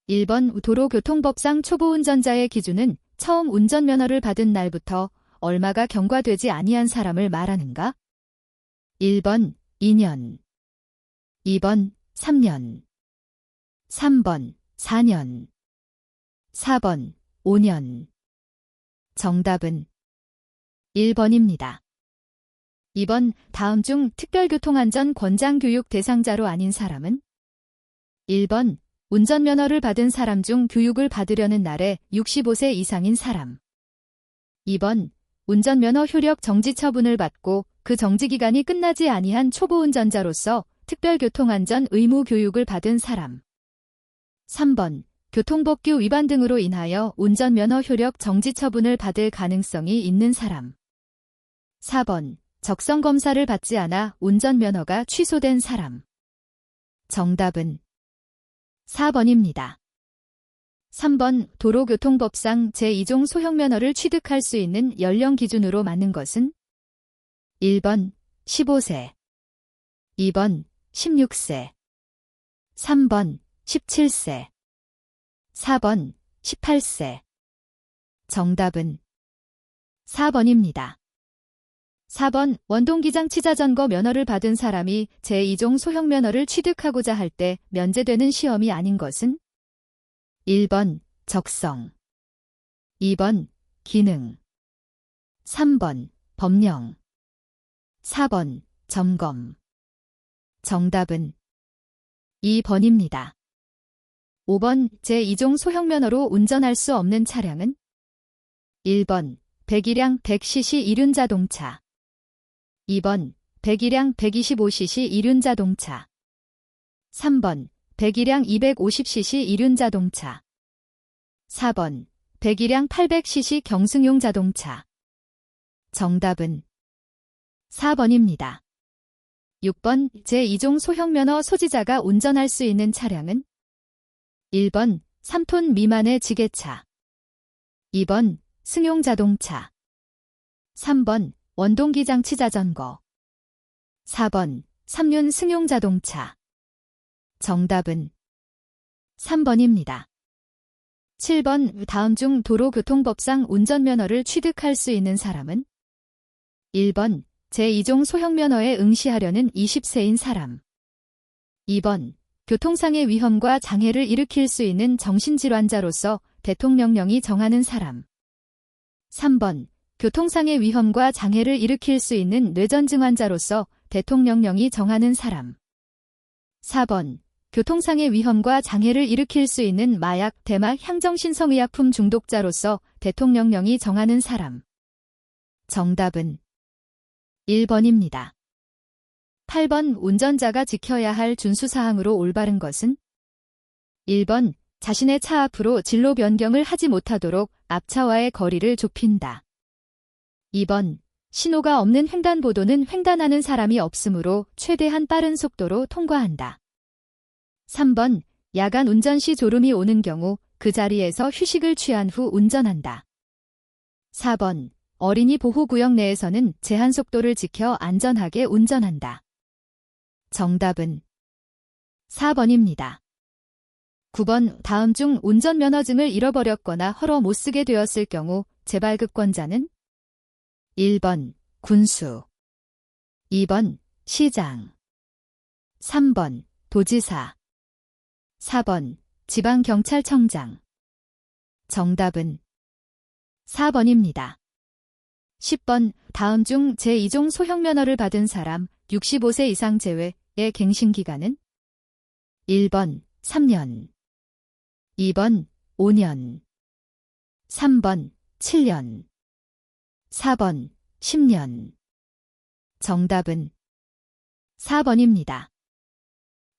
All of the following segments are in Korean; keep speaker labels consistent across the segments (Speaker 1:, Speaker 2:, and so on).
Speaker 1: 1번 도로교통법상 초보운전자의 기준은 처음 운전면허를 받은 날부터 얼마가 경과되지 아니한 사람을 말하는가? 1번 2년, 2번 3년, 3번 4년, 4번 5년. 정답은 1번입니다. 2번 다음 중 특별교통안전 권장교육 대상자로 아닌 사람은? 1번 운전면허를 받은 사람 중 교육을 받으려는 날에 65세 이상인 사람. 2번 운전면허 효력 정지 처분을 받고 그 정지기간이 끝나지 아니한 초보운전자로서 특별교통안전 의무 교육을 받은 사람. 3번 교통법규 위반 등으로 인하여 운전면허 효력 정지 처분을 받을 가능성이 있는 사람. 4번 적성검사를 받지 않아 운전면허가 취소된 사람. 정답은 4번입니다. 3번 도로교통법상 제2종 소형면허를 취득할 수 있는 연령 기준으로 맞는 것은? 1번 15세, 2번 16세, 3번 17세, 4번 18세. 정답은 4번입니다. 4번 원동기장치자전거 면허를 받은 사람이 제2종 소형면허를 취득하고자 할 때 면제되는 시험이 아닌 것은? 1번 적성, 2번 기능, 3번 법령, 4번 점검. 정답은 2번입니다. 5번 제2종 소형면허로 운전할 수 없는 차량은? 1번 배기량 100cc 이륜자동차, 2번 배기량 125cc 이륜자동차, 3번 배기량 250cc 이륜자동차, 4번 배기량 800cc 경승용 자동차. 정답은 4번입니다. 6번 제2종 소형면허 소지자가 운전할 수 있는 차량은? 1번 3톤 미만의 지게차, 2번 승용자동차, 3번 원동기장치자전거, 4번 3륜 승용자동차. 정답은 3번입니다. 7번 다음 중 도로교통법상 운전면허를 취득할 수 있는 사람은? 1번 제2종 소형면허에 응시하려는 20세인 사람, 2번 교통상의 위험과 장애를 일으킬 수 있는 정신질환자로서 대통령령이 정하는 사람, 3번 교통상의 위험과 장애를 일으킬 수 있는 뇌전증 환자로서 대통령령이 정하는 사람, 4번 교통상의 위험과 장애를 일으킬 수 있는 마약, 대마, 향정신성의약품 중독자로서 대통령령이 정하는 사람. 정답은 1번입니다. 8번 운전자가 지켜야 할 준수사항으로 올바른 것은? 1번 자신의 차 앞으로 진로 변경을 하지 못하도록 앞차와의 거리를 좁힌다. 2번 신호가 없는 횡단보도는 횡단하는 사람이 없으므로 최대한 빠른 속도로 통과한다. 3번 야간 운전 시 졸음이 오는 경우 그 자리에서 휴식을 취한 후 운전한다. 4번 어린이 보호구역 내에서는 제한 속도를 지켜 안전하게 운전한다. 정답은 4번입니다. 9번 다음 중 운전면허증을 잃어버렸거나 헐어 못쓰게 되었을 경우 재발급권자는? 1번 군수, 2번 시장, 3번 도지사, 4번 지방경찰청장. 정답은 4번입니다. 10번 다음 중 제2종 소형면허를 받은 사람 65세 이상 제외의 갱신기간은? 1번 3년, 2번 5년, 3번 7년, 4번 10년. 정답은 4번입니다.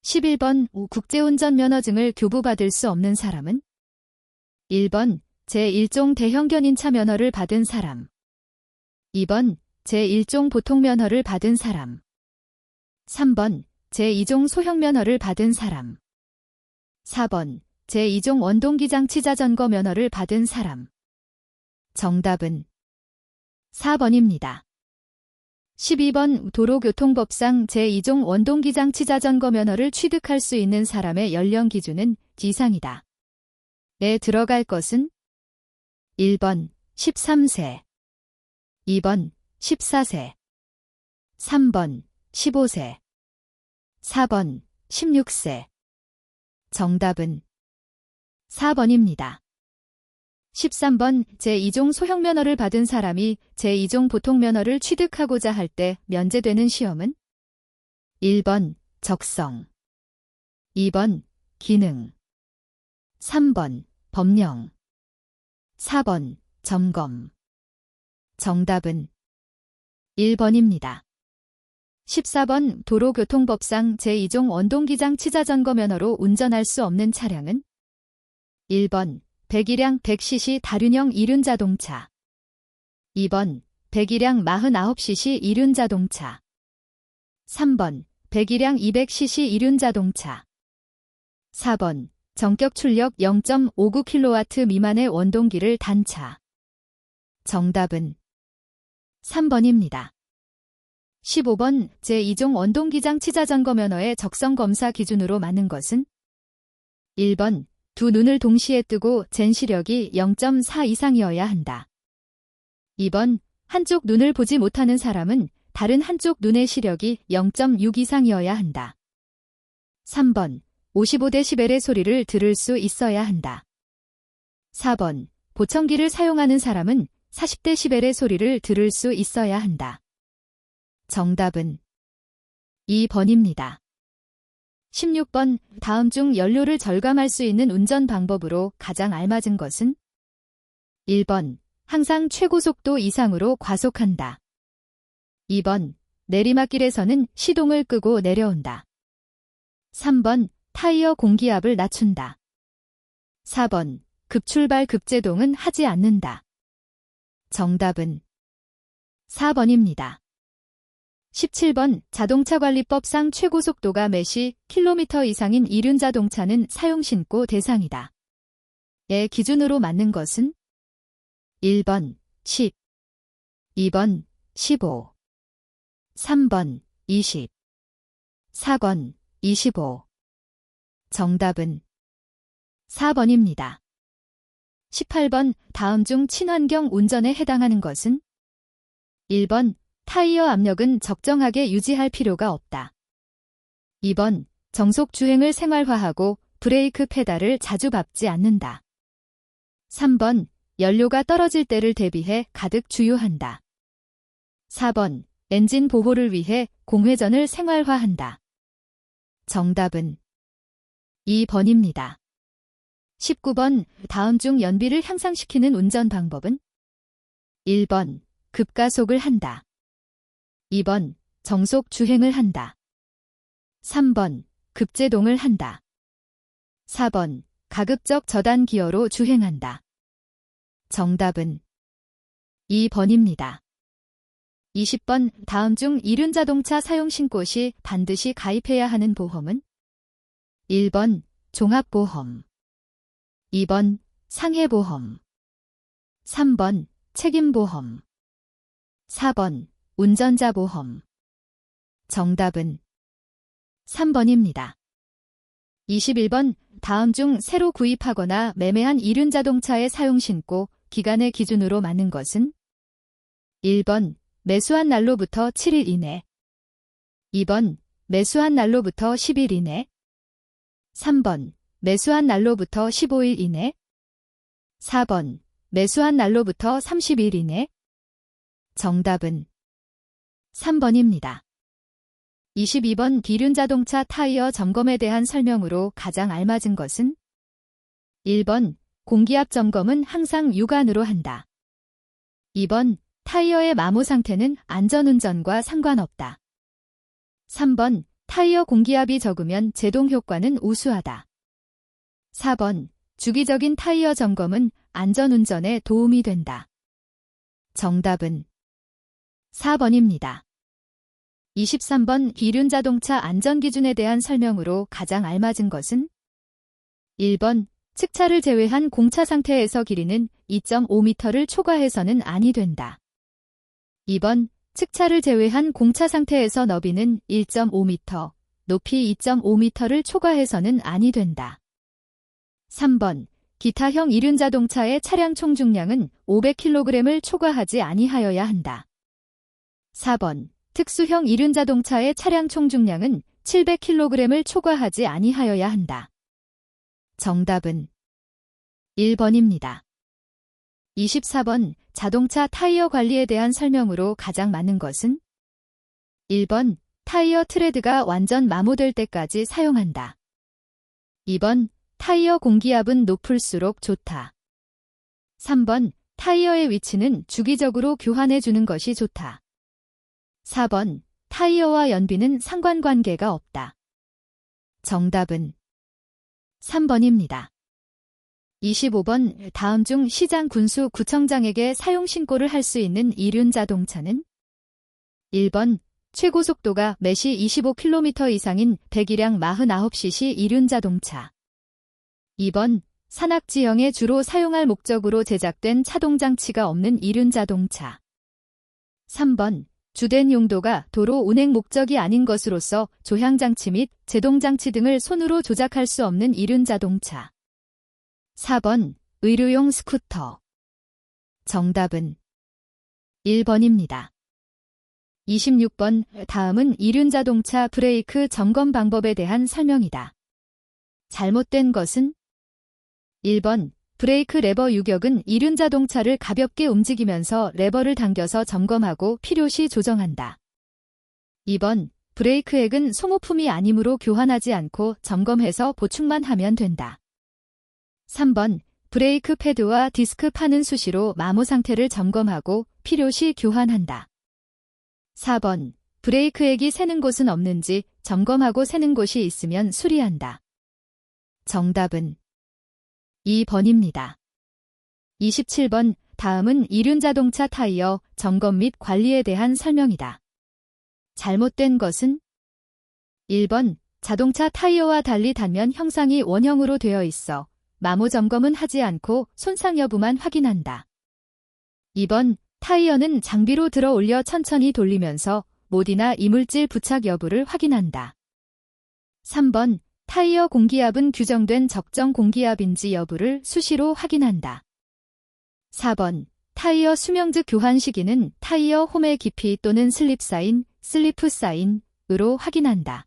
Speaker 1: 11번 국제운전면허증을 교부받을 수 없는 사람은? 1번 제1종 대형견인차 면허를 받은 사람, 2번 제1종 보통면허를 받은 사람, 3번 제2종 소형면허를 받은 사람, 4번 제2종 원동기장치자전거 면허를 받은 사람. 정답은 4번입니다. 12번 도로교통법상 제2종 원동기장치자전거 면허를 취득할 수 있는 사람의 연령 기준은 지상이다. 들어갈 것은 1번 13세, 2번 14세, 3번 15세, 4번 16세. 정답은 4번입니다. 13번 제2종 소형면허를 받은 사람이 제2종 보통면허를 취득하고자 할 때 면제되는 시험은 1번 적성, 2번 기능, 3번 법령, 4번 점검. 정답은 1번입니다. 14번 도로교통법상 제2종 원동기장 치자점거 면허로 운전할 수 없는 차량은 1번 배기량 100cc 다륜형 이륜자동차, 2번 배기량 49cc 이륜자동차, 3번 배기량 200cc 이륜자동차, 4번 전격 출력 0.59kW 미만의 원동기를 단차. 정답은 3번입니다. 15번 제2종 원동기장 치자점거 면허의 적성검사 기준으로 맞는 것은 1번 두 눈을 동시에 뜨고 잰 시력이 0.4 이상이어야 한다. 2번 한쪽 눈을 보지 못하는 사람은 다른 한쪽 눈의 시력이 0.6 이상이어야 한다. 3번 55dB의 소리를 들을 수 있어야 한다. 4번 보청기를 사용하는 사람은 40dB의 소리를 들을 수 있어야 한다. 정답은 2번입니다. 16번 다음 중 연료를 절감할 수 있는 운전 방법으로 가장 알맞은 것은 1번 항상 최고속도 이상으로 과속한다. 2번 내리막길에서는 시동을 끄고 내려온다. 3번 타이어 공기압을 낮춘다. 4번 급출발 급제동은 하지 않는다. 정답은 4번입니다. 17번 자동차관리법상 최고속도가 매시 km 이상인 이륜자동차는 사용신고 대상이다. 의 기준으로 맞는 것은 1번 10, 2번 15, 3번 20, 4번 25. 정답은 4번입니다. 18번 다음 중 친환경 운전에 해당하는 것은 1번 타이어 압력은 적정하게 유지할 필요가 없다. 2번 정속 주행을 생활화하고 브레이크 페달을 자주 밟지 않는다. 3번 연료가 떨어질 때를 대비해 가득 주유한다. 4번 엔진 보호를 위해 공회전을 생활화한다. 정답은 2번입니다. 19번 다음 중 연비를 향상시키는 운전 방법은 1번 급가속을 한다. 2번 정속 주행을 한다. 3번 급제동을 한다. 4번 가급적 저단 기어로 주행한다. 정답은 2번입니다. 20번 다음 중 이륜자동차 사용 신고 시 반드시 가입해야 하는 보험은 1번 종합보험, 2번 상해보험, 3번 책임보험, 4번 운전자보험. 정답은 3번입니다. 21번 다음 중 새로 구입하거나 매매한 이륜자동차의 사용신고 기간의 기준으로 맞는 것은 1번 매수한 날로부터 7일 이내, 2번 매수한 날로부터 10일 이내, 3번 매수한 날로부터 15일 이내, 4번 매수한 날로부터 30일 이내. 정답은 3번입니다. 22번 기륜자동차 타이어 점검에 대한 설명으로 가장 알맞은 것은 1번 공기압 점검은 항상 육안으로 한다. 2번 타이어의 마모 상태는 안전운전과 상관없다. 3번 타이어 공기압이 적으면 제동 효과는 우수하다. 4번 주기적인 타이어 점검은 안전운전에 도움이 된다. 정답은 4번입니다. 23번 기륜자동차 안전기준에 대한 설명으로 가장 알맞은 것은 1번 측차를 제외한 공차 상태에서 길이는 2.5m를 초과해서는 아니 된다. 2번 측차를 제외한 공차 상태에서 너비는 1.5m, 높이 2.5m를 초과해서는 아니 된다. 3번 기타형 이륜자동차의 차량 총중량은 500kg을 초과하지 아니하여야 한다. 4번 특수형 이륜자동차의 차량 총중량은 700kg을 초과하지 아니하여야 한다. 정답은 1번입니다. 24번 자동차 타이어 관리에 대한 설명으로 가장 많은 것은 1번 타이어 트레드가 완전 마모될 때까지 사용한다. 2번 타이어 공기압은 높을수록 좋다. 3번 타이어의 위치는 주기적으로 교환해 주는 것이 좋다. 4번 타이어와 연비는 상관관계가 없다. 정답은 3번입니다. 25번 다음 중 시장 군수 구청장에게 사용 신고를 할 수 있는 이륜 자동차는 1번 최고 속도가 매시 25km 이상인 배기량 49cc 이륜 자동차. 2번 산악지형에 주로 사용할 목적으로 제작된 차동장치가 없는 이륜 자동차. 3번 주된 용도가 도로 운행 목적이 아닌 것으로서 조향장치 및 제동장치 등을 손으로 조작할 수 없는 이륜 자동차. 4번 의료용 스쿠터. 정답은 1번입니다. 26번 다음은 이륜 자동차 브레이크 점검 방법에 대한 설명이다. 잘못된 것은 1번 브레이크 레버 유격은 이륜 자동차를 가볍게 움직이면서 레버를 당겨서 점검하고 필요시 조정한다. 2번 브레이크액은 소모품이 아니므로 교환하지 않고 점검해서 보충만 하면 된다. 3번 브레이크 패드와 디스크 판은 수시로 마모 상태를 점검하고 필요시 교환한다. 4번 브레이크액이 새는 곳은 없는지 점검하고 새는 곳이 있으면 수리한다. 정답은 2번입니다. 27번 다음은 이륜 자동차 타이어 점검 및 관리에 대한 설명이다. 잘못된 것은 1번 자동차 타이어와 달리 단면 형상이 원형으로 되어 있어 마모 점검은 하지 않고 손상 여부만 확인한다. 2번 타이어는 장비로 들어 올려 천천히 돌리면서 모디나 이물질 부착 여부를 확인한다. 3번 타이어 공기압은 규정된 적정 공기압인지 여부를 수시로 확인한다. 4번 타이어 수명즉 교환 시기는 타이어 홈의 깊이 또는 슬립 사인, 슬리프 사인으로 확인한다.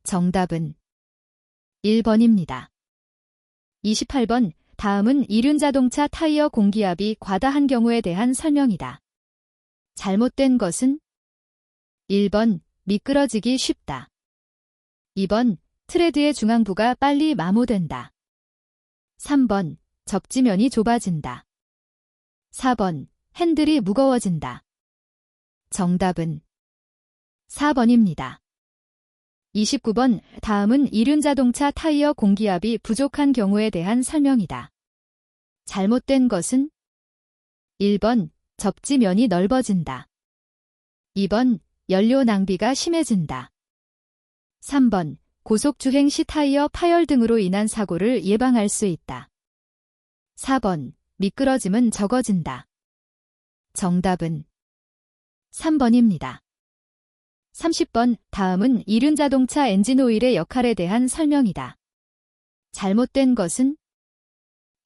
Speaker 1: 정답은 1번입니다. 28번 다음은 이륜 자동차 타이어 공기압이 과다한 경우에 대한 설명이다. 잘못된 것은 1번 미끄러지기 쉽다. 2번 트레드의 중앙부가 빨리 마모된다. 3번 접지면이 좁아진다. 4번 핸들이 무거워진다. 정답은 4번입니다. 29번 다음은 이륜 자동차 타이어 공기압이 부족한 경우에 대한 설명이다. 잘못된 것은 1번 접지면이 넓어진다. 2번 연료 낭비가 심해진다. 3번 고속주행 시 타이어 파열 등으로 인한 사고를 예방할 수 있다. 4번 미끄러짐은 적어진다. 정답은 3번입니다. 30번 다음은 이륜 자동차 엔진 오일의 역할에 대한 설명이다. 잘못된 것은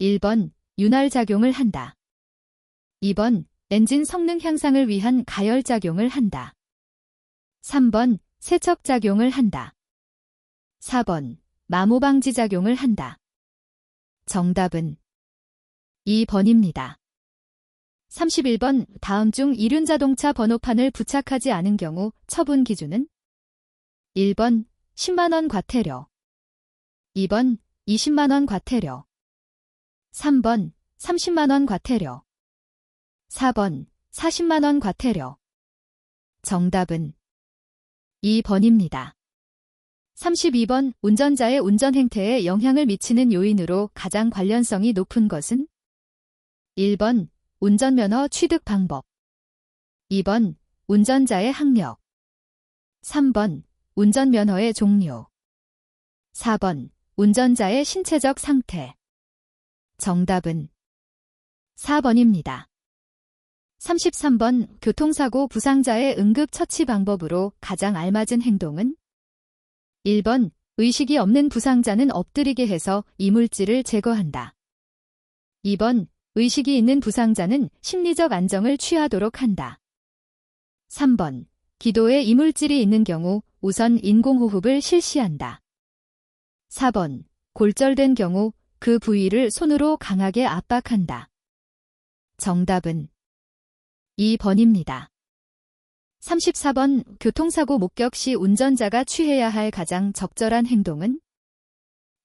Speaker 1: 1번 윤활작용을 한다. 2번 엔진 성능 향상을 위한 가열작용을 한다. 3번 세척작용을 한다. 4번 마모방지 작용을 한다. 정답은 2번입니다. 31번 다음 중 이륜 자동차 번호판을 부착하지 않은 경우 처분 기준은 1번 10만원 과태료, 2번 20만원 과태료, 3번 30만원 과태료, 4번 40만원 과태료. 정답은 2번입니다. 32번 운전자의 운전 행태에 영향을 미치는 요인으로 가장 관련성이 높은 것은 1번 운전면허 취득 방법, 2번 운전자의 학력, 3번 운전면허의 종류, 4번 운전자의 신체적 상태. 정답은 4번입니다. 33번 교통사고 부상자의 응급처치 방법으로 가장 알맞은 행동은 1번 의식이 없는 부상자는 엎드리게 해서 이물질을 제거한다. 2번. 의식이 있는 부상자는 심리적 안정을 취하도록 한다. 3번. 기도에 이물질이 있는 경우 우선 인공호흡을 실시한다. 4번. 골절된 경우 그 부위를 손으로 강하게 압박한다. 정답은 2번입니다. 34번. 교통사고 목격 시 운전자가 취해야 할 가장 적절한 행동은?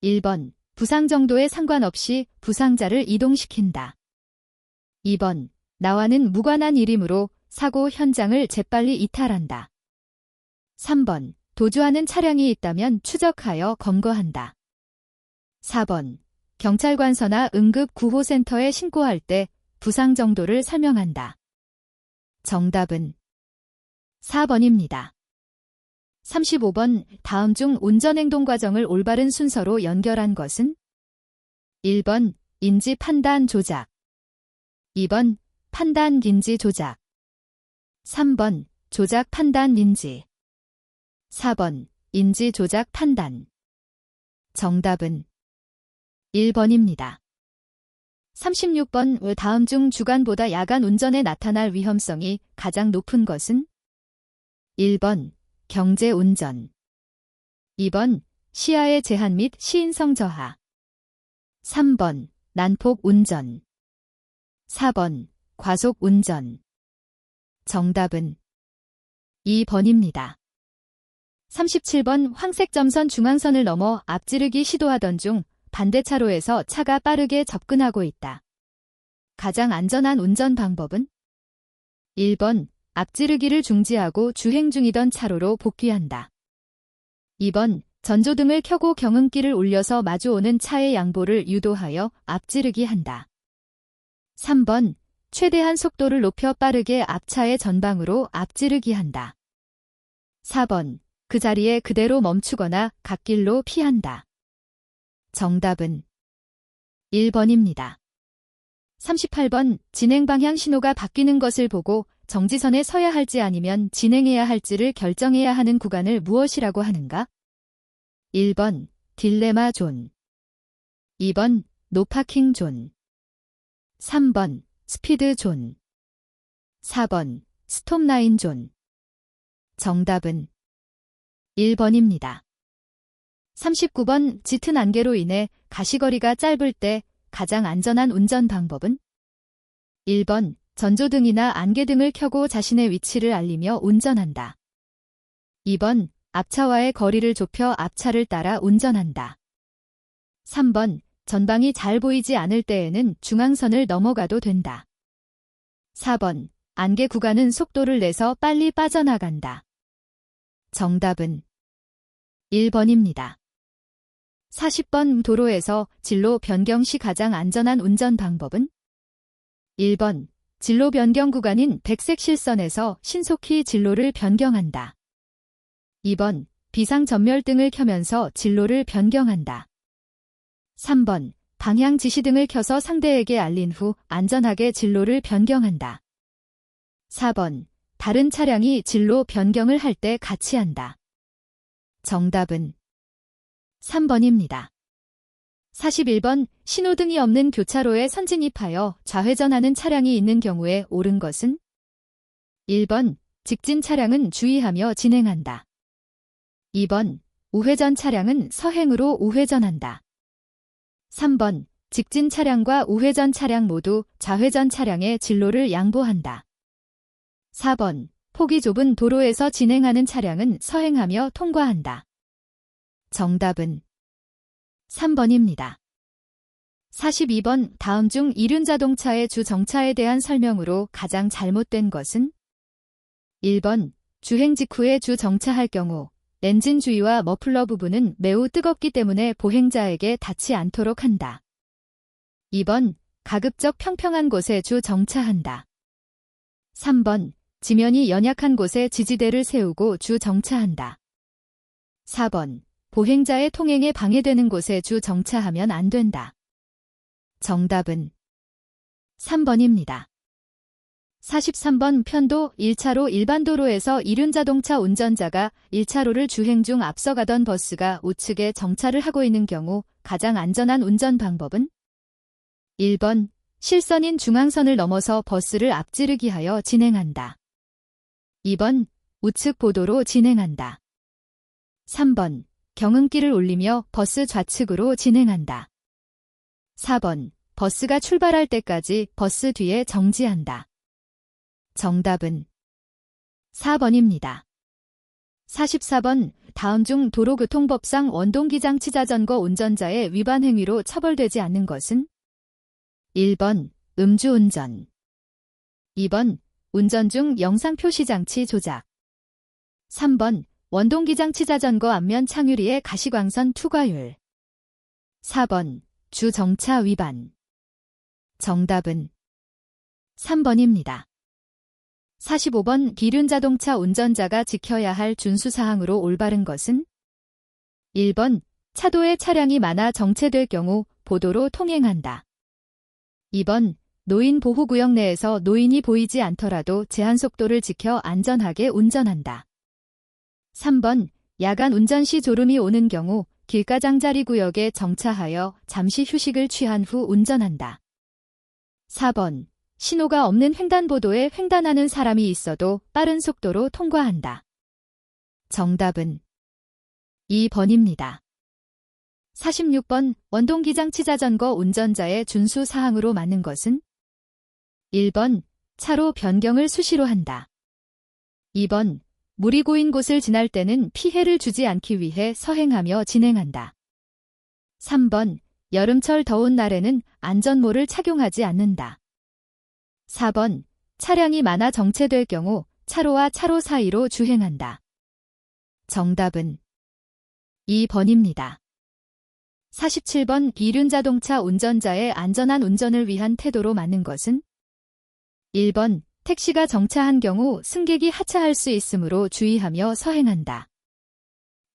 Speaker 1: 1번. 부상 정도에 상관없이 부상자를 이동시킨다. 2번. 나와는 무관한 일이므로 사고 현장을 재빨리 이탈한다. 3번. 도주하는 차량이 있다면 추적하여 검거한다. 4번. 경찰관서나 응급구호센터에 신고할 때 부상 정도를 설명한다. 정답은 4번입니다. 35번. 다음 중 운전행동 과정을 올바른 순서로 연결한 것은? 1번. 인지 판단 조작. 2번. 판단 인지 조작. 3번. 조작 판단 인지. 4번. 인지 조작 판단. 정답은 1번입니다. 36번. 다음 중 주간보다 야간 운전에 나타날 위험성이 가장 높은 것은? 1번. 경제운전. 2번. 시야의 제한 및 시인성 저하. 3번. 난폭운전. 4번. 과속운전. 정답은 2번입니다. 37번. 황색 점선 중앙선을 넘어 앞지르기 시도하던 중 반대차로에서 차가 빠르게 접근하고 있다. 가장 안전한 운전 방법은? 1번. 앞지르기를 중지하고 주행 중이던 차로로 복귀한다. 2번. 전조등을 켜고 경운기를 올려서 마주오는 차의 양보를 유도하여 앞지르기 한다. 3번. 최대한 속도를 높여 빠르게 앞차의 전방으로 앞지르기 한다. 4번. 그 자리에 그대로 멈추거나 갓길로 피한다. 정답은 1번입니다. 38번. 진행 방향 신호가 바뀌는 것을 보고 정지선에 서야 할지 아니면 진행해야 할지를 결정해야 하는 구간을 무엇이라고 하는가? 1번. 딜레마 존. 2번. 노파킹 존. 3번. 스피드 존. 4번. 스톱라인 존. 정답은 1번입니다. 39번. 짙은 안개로 인해 가시거리가 짧을 때 가장 안전한 운전 방법은? 1번. 전조등이나 안개등을 켜고 자신의 위치를 알리며 운전한다. 2번. 앞차와의 거리를 좁혀 앞차를 따라 운전한다. 3번. 전방이 잘 보이지 않을 때에는 중앙선을 넘어가도 된다. 4번. 안개 구간은 속도를 내서 빨리 빠져나간다. 정답은 1번입니다. 40번. 도로에서 진로 변경 시 가장 안전한 운전 방법은? 1번. 진로 변경 구간인 백색 실선에서 신속히 진로를 변경한다. 2번. 비상전멸등을 켜면서 진로를 변경한다. 3번. 방향 지시등을 켜서 상대에게 알린 후 안전하게 진로를 변경한다. 4번. 다른 차량이 진로 변경을 할 때 같이 한다. 정답은 3번입니다. 41번. 신호등이 없는 교차로에 선진입하여 좌회전하는 차량이 있는 경우에 옳은 것은? 1번. 직진 차량은 주의하며 진행한다. 2번. 우회전 차량은 서행으로 우회전한다. 3번. 직진 차량과 우회전 차량 모두 좌회전 차량의 진로를 양보한다. 4번. 폭이 좁은 도로에서 진행하는 차량은 서행하며 통과한다. 정답은 3번입니다. 42번. 다음 중 이륜자동차의 주정차에 대한 설명으로 가장 잘못된 것은? 1번. 주행 직후에 주정차할 경우 엔진 주위와 머플러 부분은 매우 뜨겁기 때문에 보행자에게 닿지 않도록 한다. 2번. 가급적 평평한 곳에 주정차한다. 3번. 지면이 연약한 곳에 지지대를 세우고 주정차한다. 4번. 보행자의 통행에 방해되는 곳에 주정차하면 안 된다. 정답은 3번입니다. 43번 편도 1차로 일반도로에서 이륜자동차 운전자가 1차로를 주행 중 앞서가던 버스가 우측에 정차를 하고 있는 경우 가장 안전한 운전 방법은? 1번 실선인 중앙선을 넘어서 버스를 앞지르기 하여 진행한다. 2번 우측 보도로 진행한다. 3번 경운기를 올리며 버스 좌측으로 진행한다. 4번 버스가 출발할 때까지 버스 뒤에 정지한다. 정답은 4번입니다. 44번 다음 중 도로교통법상 원동기장치자전거 운전자의 위반 행위로 처벌되지 않는 것은? 1번 음주운전 2번 운전 중 영상 표시장치 조작 3번 원동기장치자전거 앞면 창유리의 가시광선 투과율 4번 주정차 위반 정답은 3번입니다. 45번 기륜자동차 운전자가 지켜야 할 준수사항으로 올바른 것은? 1번 차도에 차량이 많아 정체될 경우 보도로 통행한다. 2번 노인보호구역 내에서 노인이 보이지 않더라도 제한속도를 지켜 안전하게 운전한다. 3번 야간 운전 시 졸음이 오는 경우 길가장자리 구역에 정차하여 잠시 휴식을 취한 후 운전한다. 4번 신호가 없는 횡단보도에 횡단하는 사람이 있어도 빠른 속도로 통과한다. 정답은 2번입니다. 46번 원동기장치자전거 운전자의 준수사항으로 맞는 것은? 1번 차로 변경을 수시로 한다. 2번 물이 고인 곳을 지날 때는 피해를 주지 않기 위해 서행하며 진행한다. 3번 여름철 더운 날에는 안전모를 착용하지 않는다. 4번 차량이 많아 정체될 경우 차로와 차로 사이로 주행한다. 정답은 2번입니다. 47번 이륜자동차 운전자의 안전한 운전을 위한 태도로 맞는 것은? 1번 택시가 정차한 경우 승객이 하차할 수 있으므로 주의하며 서행한다.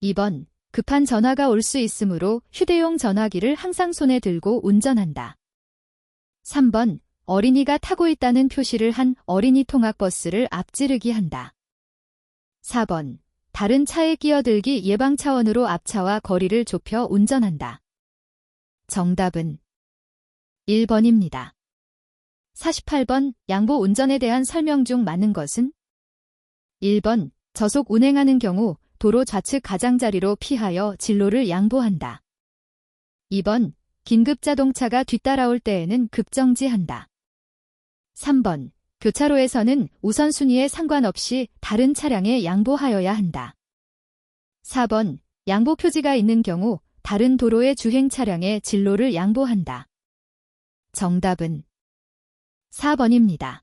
Speaker 1: 2번 급한 전화가 올 수 있으므로 휴대용 전화기를 항상 손에 들고 운전한다. 3번 어린이가 타고 있다는 표시를 한 어린이 통학버스를 앞지르기 한다. 4번 다른 차에 끼어들기 예방 차원으로 앞차와 거리를 좁혀 운전한다. 정답은 1번입니다. 48번 양보 운전에 대한 설명 중 맞는 것은? 1번 저속 운행하는 경우 도로 좌측 가장자리로 피하여 진로를 양보한다. 2번 긴급자동차가 뒤따라올 때에는 급정지한다. 3번 교차로에서는 우선순위에 상관없이 다른 차량에 양보하여야 한다. 4번 양보 표지가 있는 경우 다른 도로의 주행 차량에 진로를 양보한다. 정답은 4번입니다.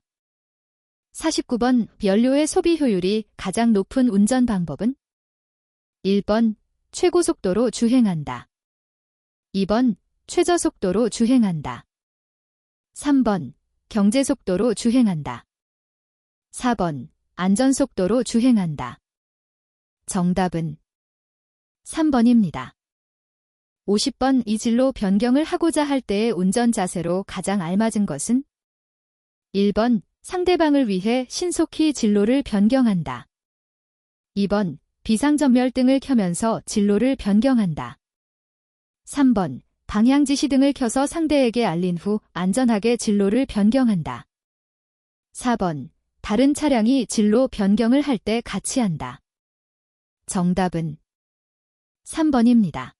Speaker 1: 49번 연료의 소비 효율이 가장 높은 운전 방법은? 1번 최고속도로 주행한다. 2번 최저속도로 주행한다. 3번 경제속도로 주행한다. 4번 안전속도로 주행한다. 정답은 3번입니다. 50번 이 진로 변경을 하고자 할 때의 운전 자세로 가장 알맞은 것은? 1번 상대방을 위해 신속히 진로를 변경한다. 2번 비상전멸등을 켜면서 진로를 변경한다. 3번 방향지시 등을 켜서 상대에게 알린 후 안전하게 진로를 변경한다. 4번 다른 차량이 진로 변경을 할 때 같이 한다. 정답은 3번입니다.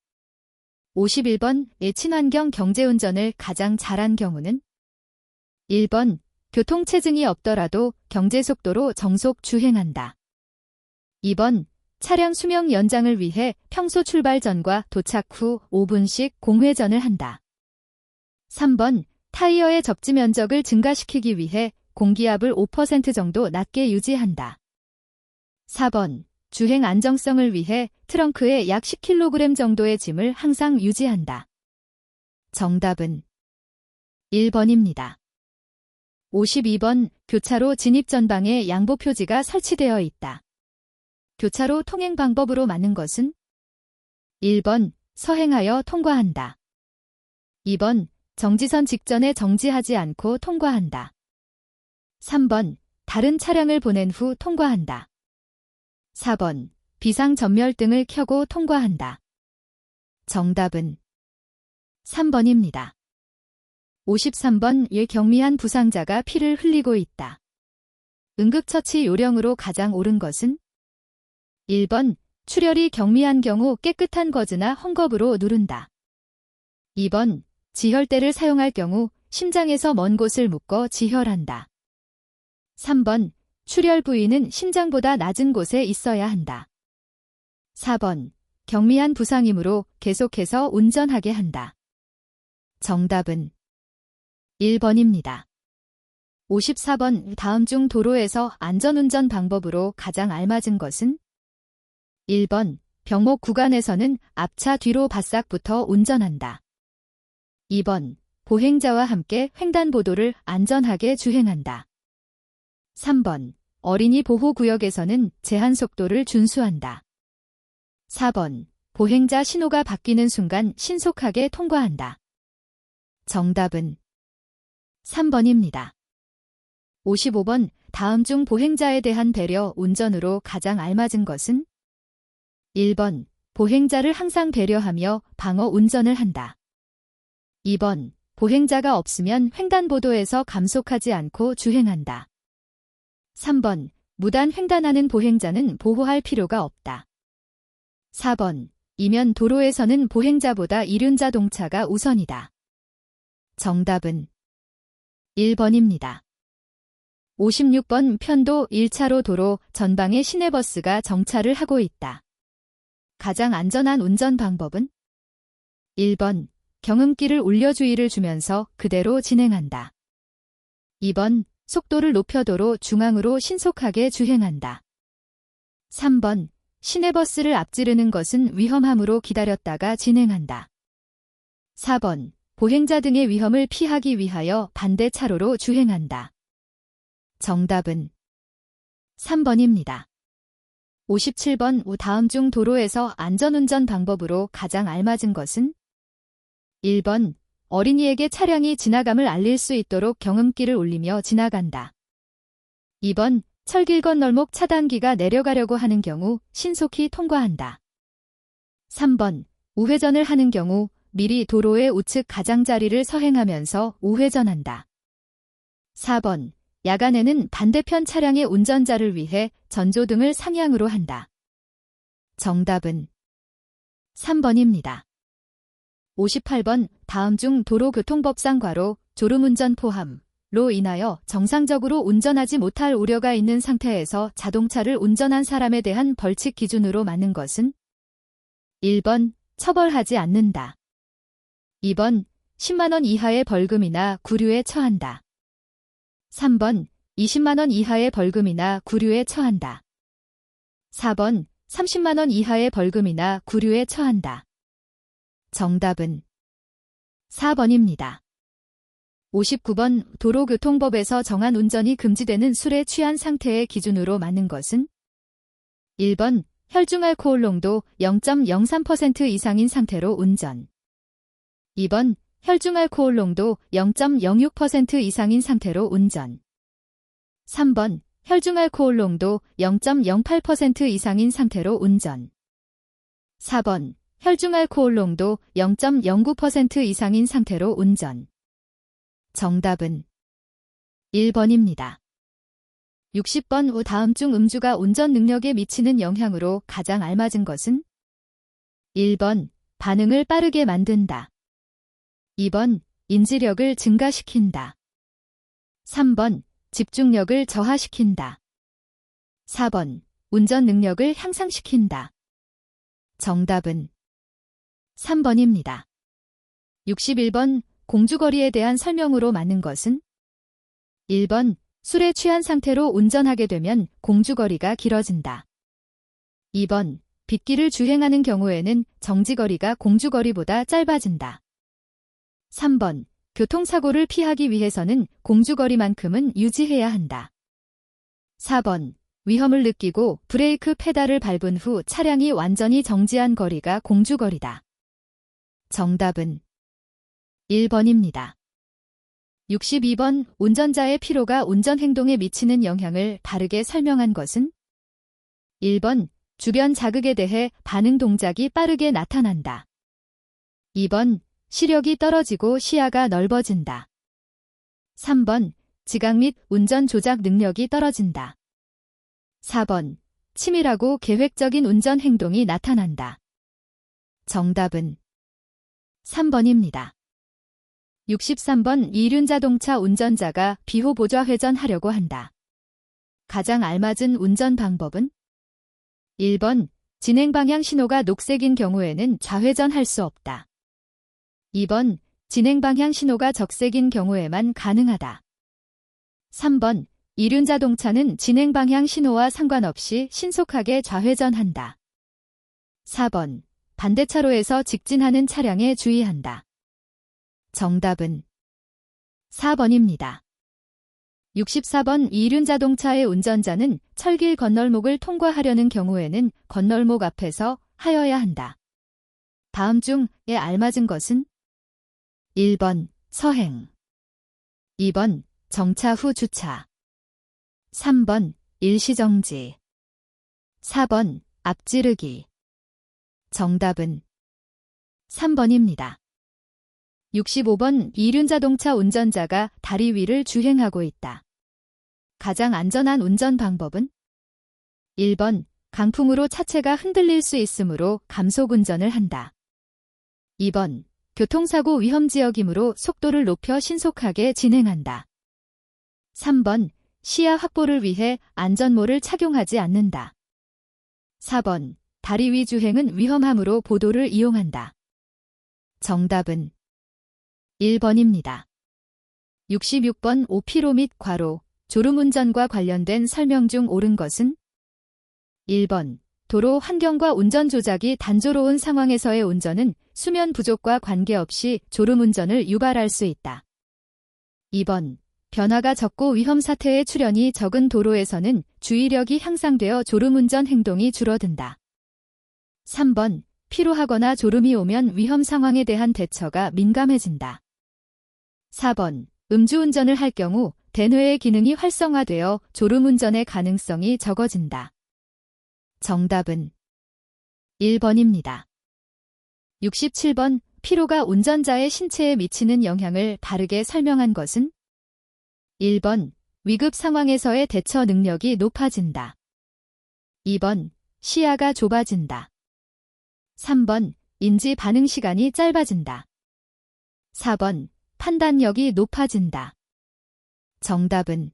Speaker 1: 51번 친환경 경제운전을 가장 잘한 경우는? 1번 교통체증이 없더라도 경제속도로 정속 주행한다. 2번 차량 수명 연장을 위해 평소 출발 전과 도착 후 5분씩 공회전을 한다. 3번 타이어의 접지 면적을 증가시키기 위해 공기압을 5% 정도 낮게 유지한다. 4번 주행 안정성을 위해 트렁크에 약 10kg 정도의 짐을 항상 유지한다. 정답은 1번입니다. 52번 교차로 진입 전방에 양보 표지가 설치되어 있다. 교차로 통행 방법으로 맞는 것은? 1번 서행하여 통과한다. 2번 정지선 직전에 정지하지 않고 통과한다. 3번. 다른 차량을 보낸 후 통과한다. 4번. 비상전멸등을 켜고 통과한다. 정답은 3번입니다. 53번. 왜 경미한 부상자가 피를 흘리고 있다. 응급처치 요령으로 가장 옳은 것은? 1번. 출혈이 경미한 경우 깨끗한 거즈나 헝겊으로 누른다. 2번. 지혈대를 사용할 경우 심장에서 먼 곳을 묶어 지혈한다. 3번. 출혈 부위는 심장보다 낮은 곳에 있어야 한다. 4번. 경미한 부상이므로 계속해서 운전하게 한다. 정답은 1번입니다. 54번. 다음 중 도로에서 안전운전 방법으로 가장 알맞은 것은? 1번. 병목 구간에서는 앞차 뒤로 바싹 붙어 운전한다. 2번. 보행자와 함께 횡단보도를 안전하게 주행한다. 3번. 어린이 보호구역에서는 제한 속도를 준수한다. 4번. 보행자 신호가 바뀌는 순간 신속하게 통과한다. 정답은 3번입니다. 55번. 다음 중 보행자에 대한 배려 운전으로 가장 알맞은 것은? 1번. 보행자를 항상 배려하며 방어 운전을 한다. 2번. 보행자가 없으면 횡단보도에서 감속하지 않고 주행한다. 3번. 무단 횡단하는 보행자는 보호할 필요가 없다. 4번. 이면 도로에서는 보행자보다 이륜자동차가 우선이다. 정답은 1번입니다. 56번. 편도 1차로 도로 전방에 시내버스가 정차를 하고 있다. 가장 안전한 운전 방법은? 1번. 경음기를 울려 주의를 주면서 그대로 진행한다. 2번. 속도를 높여 도로 중앙으로 신속하게 주행한다. 3번. 시내버스를 앞지르는 것은 위험하므로 기다렸다가 진행한다. 4번. 보행자 등의 위험을 피하기 위하여 반대 차로로 주행한다. 정답은 3번입니다. 57번. 다음 중 도로에서 안전운전 방법으로 가장 알맞은 것은? 1번. 어린이에게 차량이 지나감을 알릴 수 있도록 경음기를 울리며 지나간다. 2번. 철길 건널목 차단기가 내려가려고 하는 경우 신속히 통과한다. 3번. 우회전을 하는 경우 미리 도로의 우측 가장자리를 서행하면서 우회전한다. 4번. 야간에는 반대편 차량의 운전자를 위해 전조등을 상향으로 한다. 정답은 3번입니다. 58번. 다음 중 도로교통법상 과로 졸음운전 포함로 인하여 정상적으로 운전하지 못할 우려가 있는 상태에서 자동차를 운전한 사람에 대한 벌칙 기준으로 맞는 것은? 1번. 처벌하지 않는다. 2번. 10만원 이하의 벌금이나 구류에 처한다. 3번. 20만원 이하의 벌금이나 구류에 처한다. 4번. 30만원 이하의 벌금이나 구류에 처한다. 정답은 4번입니다. 59번. 도로교통법에서 정한 운전이 금지되는 술에 취한 상태의 기준으로 맞는 것은? 1번. 혈중알코올 농도 0.03% 이상인 상태로 운전. 2번. 혈중알코올 농도 0.06% 이상인 상태로 운전. 3번. 혈중알코올 농도 0.08% 이상인 상태로 운전. 4번. 혈중알코올 농도 0.09% 이상인 상태로 운전. 정답은 1번입니다. 60번. 다음 중 음주가 운전 능력에 미치는 영향으로 가장 알맞은 것은? 1번. 반응을 빠르게 만든다. 2번. 인지력을 증가시킨다. 3번. 집중력을 저하시킨다. 4번. 운전 능력을 향상시킨다. 정답은 3번입니다. 61번. 공주거리에 대한 설명으로 맞는 것은? 1번. 술에 취한 상태로 운전하게 되면 공주거리가 길어진다. 2번. 빗길을 주행하는 경우에는 정지거리가 공주거리보다 짧아진다. 3번. 교통사고를 피하기 위해서는 공주거리만큼은 유지해야 한다. 4번. 위험을 느끼고 브레이크 페달을 밟은 후 차량이 완전히 정지한 거리가 공주거리다. 정답은 1번입니다. 62번 운전자의 피로가 운전 행동에 미치는 영향을 바르게 설명한 것은? 1번 주변 자극에 대해 반응 동작이 빠르게 나타난다. 2번 시력이 떨어지고 시야가 넓어진다. 3번 지각 및 운전 조작 능력이 떨어진다. 4번 치밀하고 계획적인 운전 행동이 나타난다. 정답은 3번입니다. 63번 이륜자동차 운전자가 비호 보좌 회전하려고 한다. 가장 알맞은 운전 방법은? 1번 진행 방향 신호가 녹색인 경우에는 좌회전할 수 없다. 2번 진행 방향 신호가 적색인 경우에만 가능하다. 3번 이륜자동차는 진행 방향 신호와 상관없이 신속하게 좌회전한다. 4번 반대차로에서 직진하는 차량에 주의한다. 정답은 4번입니다. 64번 이륜자동차의 운전자는 철길 건널목을 통과하려는 경우에는 건널목 앞에서 하여야 한다. 다음 중에 알맞은 것은? 1번 서행, 2번 정차 후 주차, 3번 일시정지, 4번 앞지르기. 정답은 3번입니다. 65번 이륜자동차 운전자가 다리 위를 주행하고 있다. 가장 안전한 운전 방법은? 1번 강풍으로 차체가 흔들릴 수 있으므로 감속 운전을 한다. 2번 교통사고 위험지역이므로 속도를 높여 신속하게 진행한다. 3번 시야 확보를 위해 안전모를 착용하지 않는다. 4번 다리 위 주행은 위험하므로 보도를 이용한다. 정답은 1번입니다. 66번 오피로 및 과로, 졸음운전과 관련된 설명 중 옳은 것은? 1번 도로 환경과 운전 조작이 단조로운 상황에서의 운전은 수면 부족과 관계없이 졸음운전을 유발할 수 있다. 2번 변화가 적고 위험 사태의 출현이 적은 도로에서는 주의력이 향상되어 졸음운전 행동이 줄어든다. 3번 피로하거나 졸음이 오면 위험 상황에 대한 대처가 민감해진다. 4번 음주운전을 할 경우 대뇌의 기능이 활성화되어 졸음운전의 가능성이 적어진다. 정답은 1번입니다. 67번 피로가 운전자의 신체에 미치는 영향을 바르게 설명한 것은? 1번 위급 상황에서의 대처 능력이 높아진다. 2번 시야가 좁아진다. 3번 인지 반응 시간이 짧아진다. 4번 판단력이 높아진다. 정답은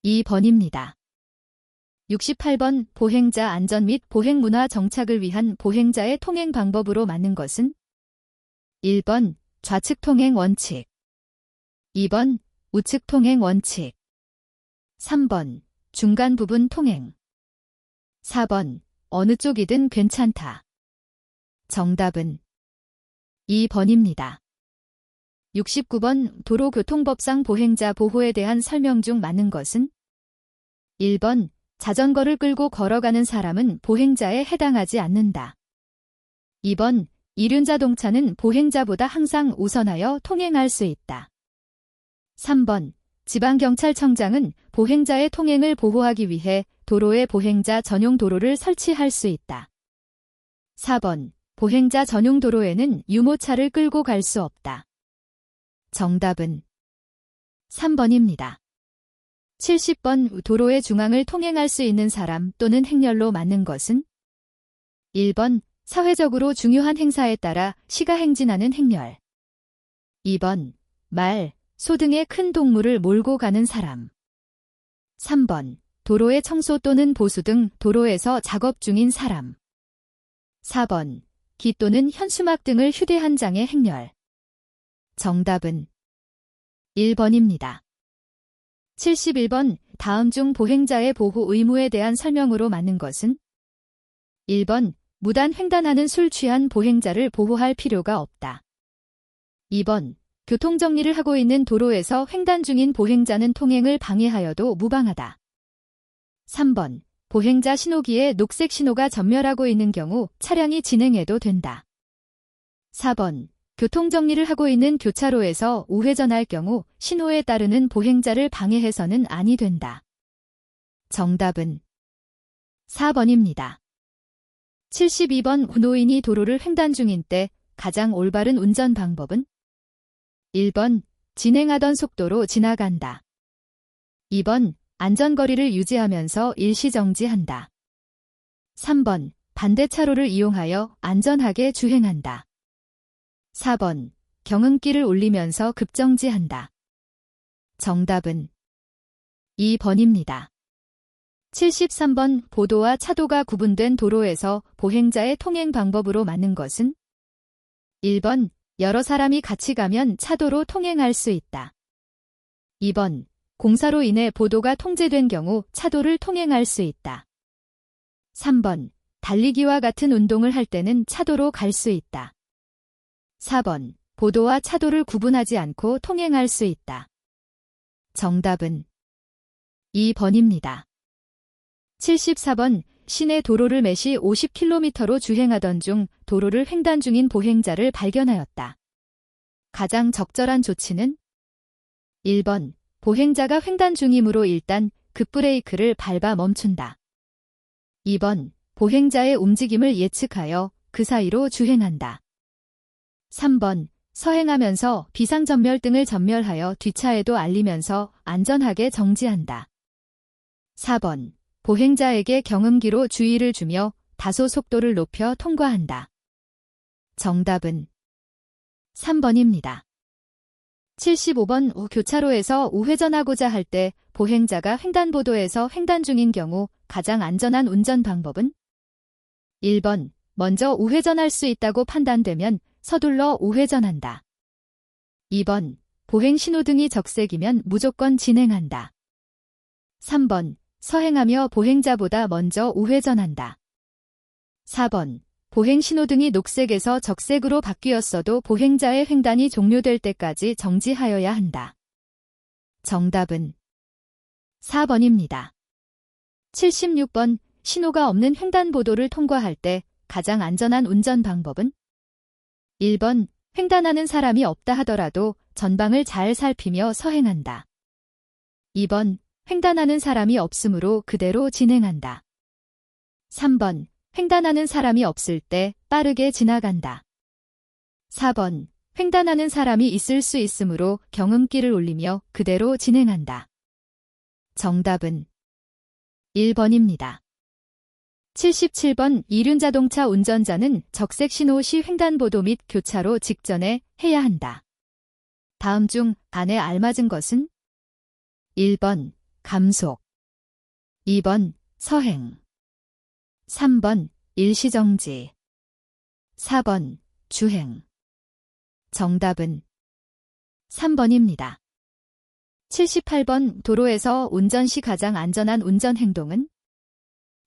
Speaker 1: 2번입니다. 68번 보행자 안전 및 보행 문화 정착을 위한 보행자의 통행 방법으로 맞는 것은? 1번 좌측 통행 원칙, 2번 우측 통행 원칙, 3번 중간 부분 통행, 4번 어느 쪽이든 괜찮다. 정답은 2번입니다. 69번 도로교통법상 보행자 보호에 대한 설명 중 맞는 것은? 1번 자전거를 끌고 걸어가는 사람은 보행자에 해당하지 않는다. 2번 이륜자동차는 보행자보다 항상 우선하여 통행할 수 있다. 3번 지방경찰청장은 보행자의 통행을 보호하기 위해 도로에 보행자 전용 도로를 설치할 수 있다. 4번 보행자 전용 도로에는 유모차를 끌고 갈 수 없다. 정답은 3번입니다. 70번 도로의 중앙을 통행할 수 있는 사람 또는 행렬로 맞는 것은? 1번 사회적으로 중요한 행사에 따라 시가 행진하는 행렬, 2번 말, 소 등의 큰 동물을 몰고 가는 사람, 3번 도로의 청소 또는 보수 등 도로에서 작업 중인 사람, 4번 기 또는 현수막 등을 휴대한 장의 행렬. 정답은 1번입니다. 71번 다음 중 보행자의 보호 의무에 대한 설명으로 맞는 것은? 1번 무단 횡단하는 술 취한 보행자를 보호할 필요가 없다. 2번 교통정리를 하고 있는 도로에서 횡단 중인 보행자는 통행을 방해하여도 무방하다. 3번 보행자 신호기에 녹색 신호가 전멸하고 있는 경우 차량이 진행해도 된다. 4번 교통정리를 하고 있는 교차로에서 우회전할 경우 신호에 따르는 보행자를 방해해서는 아니 된다. 정답은 4번입니다. 72번 노인이 도로를 횡단 중인 때 가장 올바른 운전 방법은 1번 진행하던 속도로 지나간다. 2번 안전거리를 유지하면서 일시정지한다. 3번 반대차로를 이용하여 안전하게 주행한다. 4번 경운기를 올리면서 급정지한다. 정답은 2번입니다. 73번 보도와 차도가 구분된 도로에서 보행자의 통행 방법으로 맞는 것은 1번 여러 사람이 같이 가면 차도로 통행할 수 있다. 2번 공사로 인해 보도가 통제된 경우 차도를 통행할 수 있다. 3번 달리기와 같은 운동을 할 때는 차도로 갈 수 있다. 4번 보도와 차도를 구분하지 않고 통행할 수 있다. 정답은 2번입니다. 74번 시내 도로를 매시 50km로 주행하던 중 도로를 횡단 중인 보행자를 발견하였다. 가장 적절한 조치는 1번 보행자가 횡단 중이므로 일단 급브레이크를 밟아 멈춘다. 2번 보행자의 움직임을 예측하여 그 사이로 주행한다. 3번 서행하면서 비상전멸등을 전멸하여 뒷차에도 알리면서 안전하게 정지한다. 4번 보행자에게 경음기로 주의를 주며 다소 속도를 높여 통과한다. 정답은 3번입니다. 75번 교차로에서 우회전하고자 할 때 보행자가 횡단보도에서 횡단 중인 경우 가장 안전한 운전 방법은 1번 먼저 우회전할 수 있다고 판단되면 서둘러 우회전한다. 2번 보행 신호등이 적색이면 무조건 진행한다. 3번 서행하며 보행자보다 먼저 우회전한다. 4번 보행 신호등이 녹색에서 적색으로 바뀌었어도 보행자의 횡단이 종료될 때까지 정지하여야 한다. 정답은 4번입니다. 76번 신호가 없는 횡단보도를 통과할 때 가장 안전한 운전 방법은 1번 횡단하는 사람이 없다 하더라도 전방을 잘 살피며 서행한다. 2번 횡단하는 사람이 없으므로 그대로 진행한다. 3번 횡단하는 사람이 없을 때 빠르게 지나간다. 4번 횡단하는 사람이 있을 수 있으므로 경음기를 올리며 그대로 진행한다. 정답은 1번입니다. 77번 이륜자동차 운전자는 적색 신호 시 횡단보도 및 교차로 직전에 해야 한다. 다음 중 안에 알맞은 것은 1번 감속 2번 서행 3번 일시정지 4번 주행 정답은 3번입니다. 78번 도로에서 운전 시 가장 안전한 운전 행동은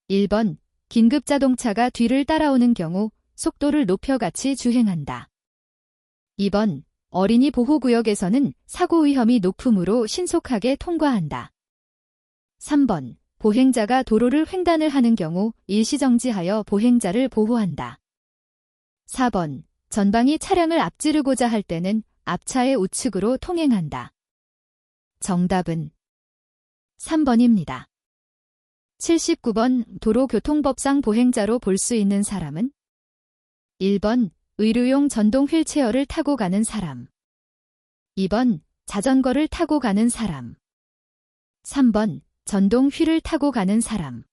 Speaker 1: 1번 긴급자동차가 뒤를 따라오는 경우 속도를 높여 같이 주행한다. 2번 어린이 보호구역에서는 사고 위험이 높으므로 신속하게 통과한다. 3번 보행자가 도로를 횡단을 하는 경우 일시정지하여 보행자를 보호한다. 4번 전방이 차량을 앞지르고자 할 때는 앞차의 우측으로 통행한다. 정답은 3번입니다. 79번 도로교통법상 보행자로 볼 수 있는 사람은 1번 의료용 전동 휠체어를 타고 가는 사람 2번 자전거를 타고 가는 사람 3번 전동 휠을 타고 가는 사람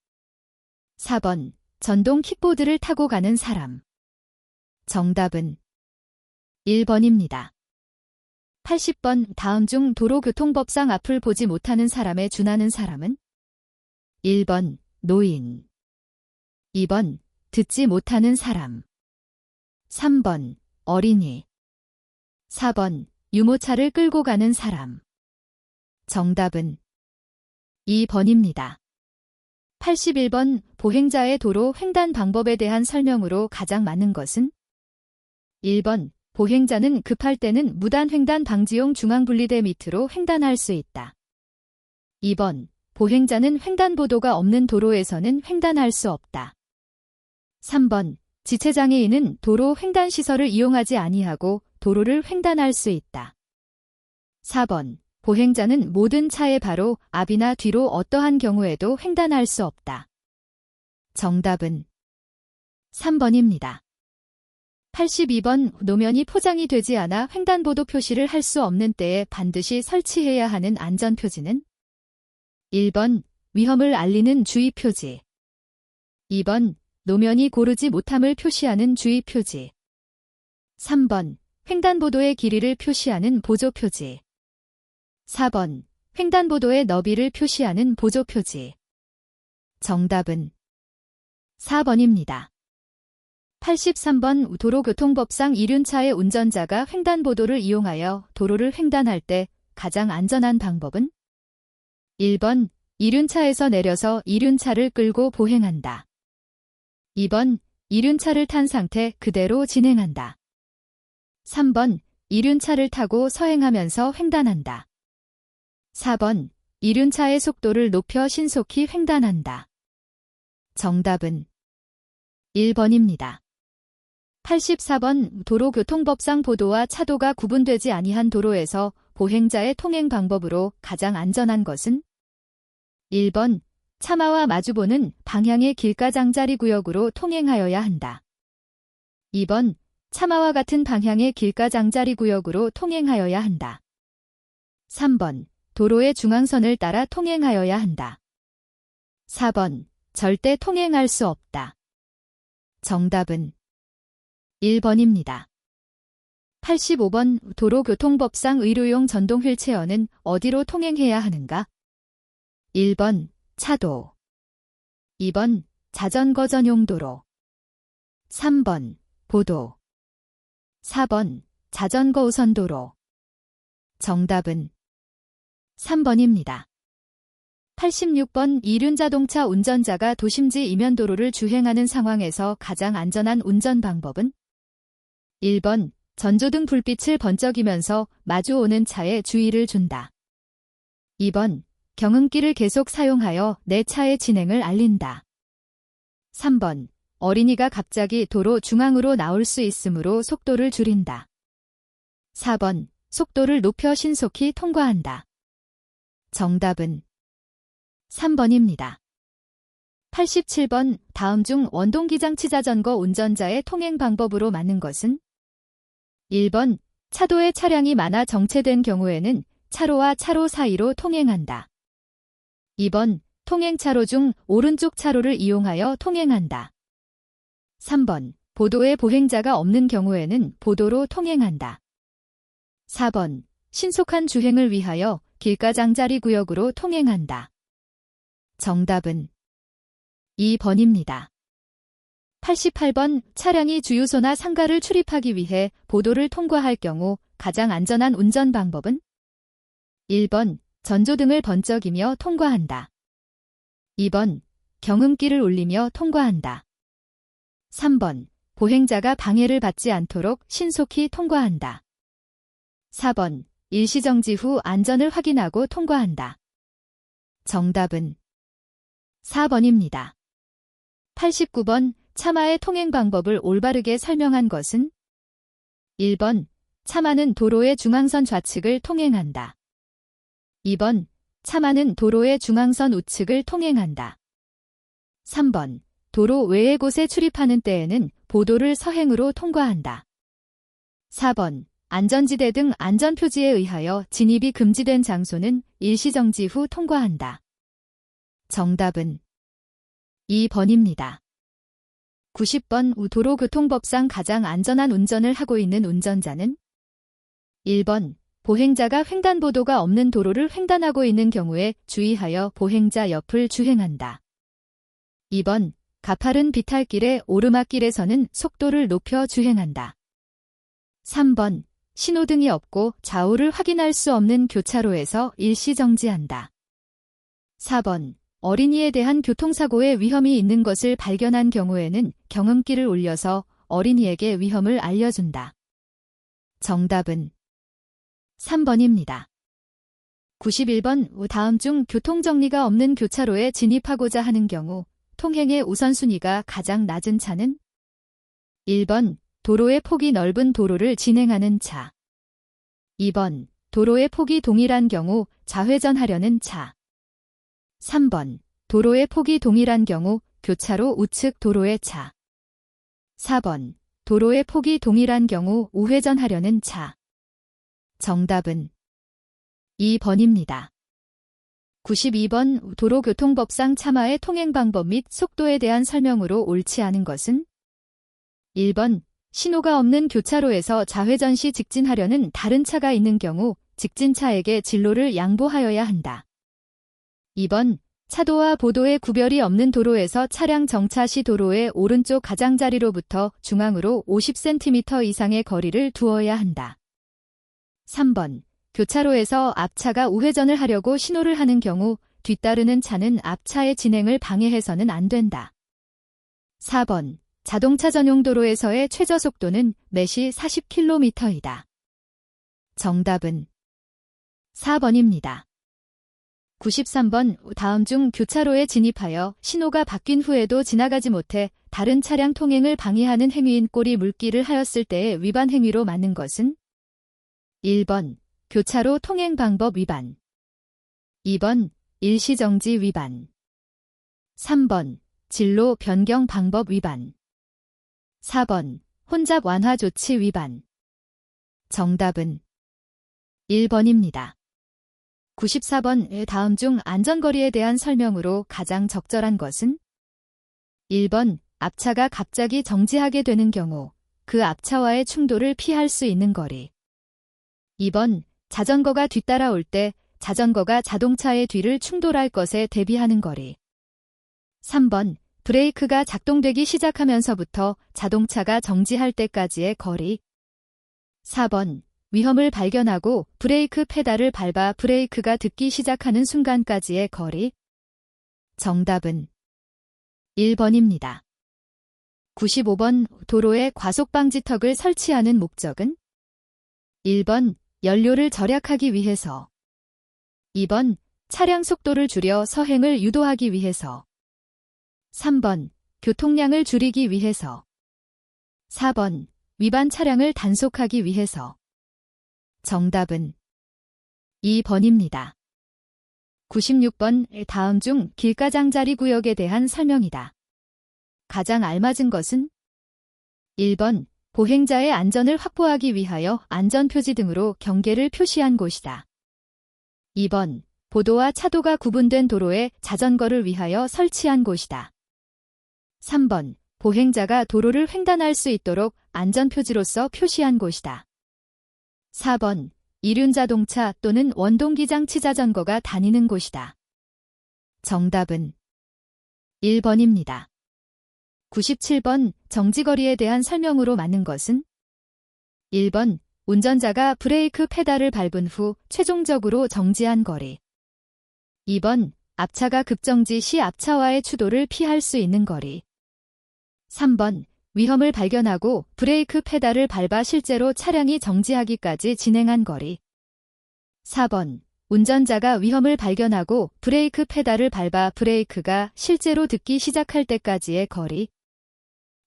Speaker 1: 4번 전동 킥보드를 타고 가는 사람 정답은 1번입니다. 80번 다음 중 도로교통법상 앞을 보지 못하는 사람에 준하는 사람은 1번 노인 2번 듣지 못하는 사람 3번 어린이 4번 유모차를 끌고 가는 사람 정답은 2번입니다. 81번 보행자의 도로 횡단 방법에 대한 설명으로 가장 맞는 것은 1번 보행자는 급할 때는 무단 횡단 방지용 중앙분리대 밑으로 횡단할 수 있다. 2번 보행자는 횡단보도가 없는 도로에서는 횡단할 수 없다. 3번 지체장애인은 도로 횡단시설을 이용하지 아니하고 도로를 횡단할 수 있다. 4번. 보행자는 모든 차의 바로 앞이나 뒤로 어떠한 경우에도 횡단할 수 없다. 정답은 3번입니다. 82번. 노면이 포장이 되지 않아 횡단보도 표시를 할 수 없는 때에 반드시 설치해야 하는 안전표지는 1번. 위험을 알리는 주의표지. 2번. 노면이 고르지 못함을 표시하는 주의표지. 3번. 횡단보도의 길이를 표시하는 보조표지. 4번. 횡단보도의 너비를 표시하는 보조표지. 정답은 4번입니다. 83번. 도로교통법상 이륜차의 운전자가 횡단보도를 이용하여 도로를 횡단할 때 가장 안전한 방법은 1번. 이륜차에서 내려서 이륜차를 끌고 보행한다. 2번. 이륜차를 탄 상태 그대로 진행한다. 3번. 이륜차를 타고 서행하면서 횡단한다. 4번. 이륜차의 속도를 높여 신속히 횡단한다. 정답은 1번입니다. 84번. 도로교통법상 보도와 차도가 구분되지 아니한 도로에서 보행자의 통행 방법으로 가장 안전한 것은 1번. 차마와 마주보는 방향의 길가장자리 구역으로 통행하여야 한다. 2번. 차마와 같은 방향의 길가장자리 구역으로 통행하여야 한다. 3번. 도로의 중앙선을 따라 통행하여야 한다. 4번. 절대 통행할 수 없다. 정답은 1번입니다. 85번. 도로교통법상 의료용 전동 휠체어는 어디로 통행해야 하는가? 1번. 차도. 2번. 자전거 전용 도로. 3번. 보도. 4번. 자전거 우선 도로. 정답은 3번입니다. 86번. 이륜자동차 운전자가 도심지 이면도로를 주행하는 상황에서 가장 안전한 운전 방법은 1번. 전조등 불빛을 번쩍이면서 마주오는 차에 주의를 준다. 2번. 경운길을 계속 사용하여 내 차의 진행을 알린다. 3번. 어린이가 갑자기 도로 중앙으로 나올 수 있으므로 속도를 줄인다. 4번. 속도를 높여 신속히 통과한다. 정답은 3번입니다. 87번. 다음 중 원동기장치 자전거 운전자의 통행 방법으로 맞는 것은 1번. 차도에 차량이 많아 정체된 경우에는 차로와 차로 사이로 통행한다. 2번. 통행차로 중 오른쪽 차로를 이용하여 통행한다. 3번. 보도에 보행자가 없는 경우에는 보도로 통행한다. 4번. 신속한 주행을 위하여 길가장자리 구역으로 통행한다. 정답은 2번입니다. 88번. 차량이 주유소나 상가를 출입하기 위해 보도를 통과할 경우 가장 안전한 운전 방법은 1번. 전조등을 번쩍이며 통과한다. 2번. 경운길을 울리며 통과한다. 3번. 보행자가 방해를 받지 않도록 신속히 통과한다. 4번. 일시정지 후 안전을 확인하고 통과한다. 정답은 4번입니다. 89번. 차마의 통행 방법을 올바르게 설명한 것은 1번. 차마는 도로의 중앙선 좌측을 통행한다. 2번. 차마는 도로의 중앙선 우측을 통행한다. 3번. 도로 외의 곳에 출입하는 때에는 보도를 서행으로 통과한다. 4번. 안전지대 등 안전표지에 의하여 진입이 금지된 장소는 일시정지 후 통과한다. 정답은 2번입니다. 90번. 도로교통법상 가장 안전한 운전을 하고 있는 운전자는 1번. 보행자가 횡단보도가 없는 도로를 횡단하고 있는 경우에 주의하여 보행자 옆을 주행한다. 2번. 가파른 비탈길에 오르막길에서는 속도를 높여 주행한다. 3번. 신호등이 없고 좌우를 확인할 수 없는 교차로에서 일시정지한다. 4번. 어린이에 대한 교통사고의 위험이 있는 것을 발견한 경우에는 경운길을 울려서 어린이에게 위험을 알려준다. 정답은 3번입니다. 91번. 다음 중 교통정리가 없는 교차로에 진입하고자 하는 경우 통행의 우선순위가 가장 낮은 차는 1번. 도로의 폭이 넓은 도로를 진행하는 차. 2번, 도로의 폭이 동일한 경우 좌회전하려는 차. 3번, 도로의 폭이 동일한 경우 교차로 우측 도로의 차. 4번, 도로의 폭이 동일한 경우 우회전하려는 차. 정답은 2번입니다. 92번 도로교통법상 차마의 통행 방법 및 속도에 대한 설명으로 옳지 않은 것은 1번 신호가 없는 교차로에서 좌회전 시 직진하려는 다른 차가 있는 경우 직진차에게 진로를 양보하여야 한다. 2번 차도와 보도의 구별이 없는 도로에서 차량 정차 시 도로의 오른쪽 가장자리로부터 중앙으로 50cm 이상의 거리를 두어야 한다. 3번 교차로에서 앞차가 우회전을 하려고 신호를 하는 경우 뒤따르는 차는 앞차의 진행을 방해해서는 안 된다. 4번 자동차 전용 도로에서의 최저 속도는 매시 40km이다. 정답은 4번입니다. 93번 다음 중 교차로에 진입하여 신호가 바뀐 후에도 지나가지 못해 다른 차량 통행을 방해하는 행위인 꼬리 물기를 하였을 때의 위반 행위로 맞는 것은 1번 교차로 통행 방법 위반 2번 일시정지 위반 3번 진로 변경 방법 위반 4번 혼잡 완화 조치 위반 정답은 1번입니다. 94번 다음 중 안전거리에 대한 설명으로 가장 적절한 것은 1번 앞차가 갑자기 정지하게 되는 경우 그 앞차와의 충돌을 피할 수 있는 거리 2번 자전거가 뒤따라올 때 자전거가 자동차의 뒤를 충돌할 것에 대비하는 거리 3번 브레이크가 작동되기 시작하면서부터 자동차가 정지할 때까지의 거리 4번 위험을 발견하고 브레이크 페달을 밟아 브레이크가 듣기 시작하는 순간까지의 거리 정답은 1번입니다. 95번 도로에 과속방지턱을 설치하는 목적은 1번 연료를 절약하기 위해서 2번 차량 속도를 줄여 서행을 유도하기 위해서 3번 교통량을 줄이기 위해서 4번 위반 차량을 단속하기 위해서 정답은 2번입니다. 96번 다음 중 길가장자리 구역에 대한 설명이다. 가장 알맞은 것은 1번 보행자의 안전을 확보하기 위하여 안전표지 등으로 경계를 표시한 곳이다. 2번 보도와 차도가 구분된 도로에 자전거를 위하여 설치한 곳이다. 3번 보행자가 도로를 횡단할 수 있도록 안전표지로서 표시한 곳이다. 4번 이륜자동차 또는 원동기장치 자전거가 다니는 곳이다. 정답은 1번입니다. 97번 정지거리에 대한 설명으로 맞는 것은 1번 운전자가 브레이크 페달을 밟은 후 최종적으로 정지한 거리 2번 앞차가 급정지 시 앞차와의 추돌을 피할 수 있는 거리 3번 위험을 발견하고 브레이크 페달을 밟아 실제로 차량이 정지하기까지 진행한 거리 4번 운전자가 위험을 발견하고 브레이크 페달을 밟아 브레이크가 실제로 듣기 시작할 때까지의 거리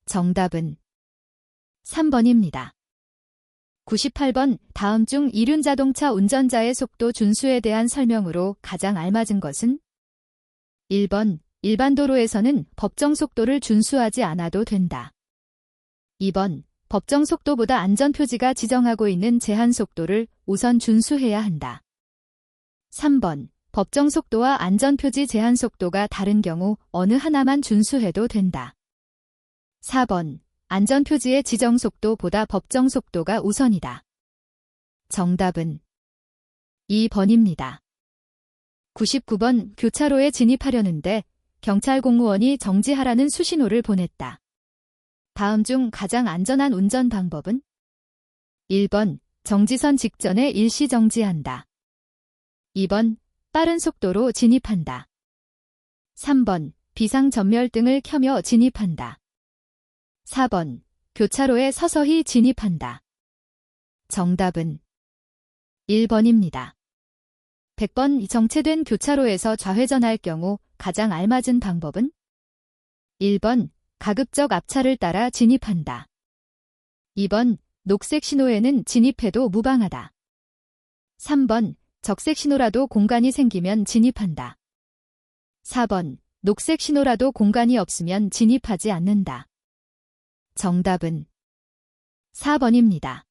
Speaker 1: 정답은 3번입니다. 98번 다음 중 이륜자동차 운전자의 속도 준수에 대한 설명으로 가장 알맞은 것은 1번 일반 도로에서는 법정 속도를 준수하지 않아도 된다. 2번 법정 속도보다 안전표지가 지정하고 있는 제한 속도를 우선 준수해야 한다. 3번 법정 속도와 안전표지 제한 속도가 다른 경우 어느 하나만 준수해도 된다. 4번 안전표지의 지정 속도보다 법정 속도가 우선이다. 정답은 2번입니다. 99번 교차로에 진입하려는데 경찰 공무원이 정지하라는 수신호를 보냈다. 다음 중 가장 안전한 운전 방법은 1번 정지선 직전에 일시 정지한다. 2번 빠른 속도로 진입한다. 3번 비상전멸등을 켜며 진입한다. 4번 교차로에 서서히 진입한다. 정답은 1번입니다. 100번 정체된 교차로에서 좌회전할 경우 가장 알맞은 방법은 1번 가급적 앞차를 따라 진입한다. 2번, 녹색 신호에는 진입해도 무방하다. 3번, 적색 신호라도 공간이 생기면 진입한다. 4번, 녹색 신호라도 공간이 없으면 진입하지 않는다. 정답은 4번입니다.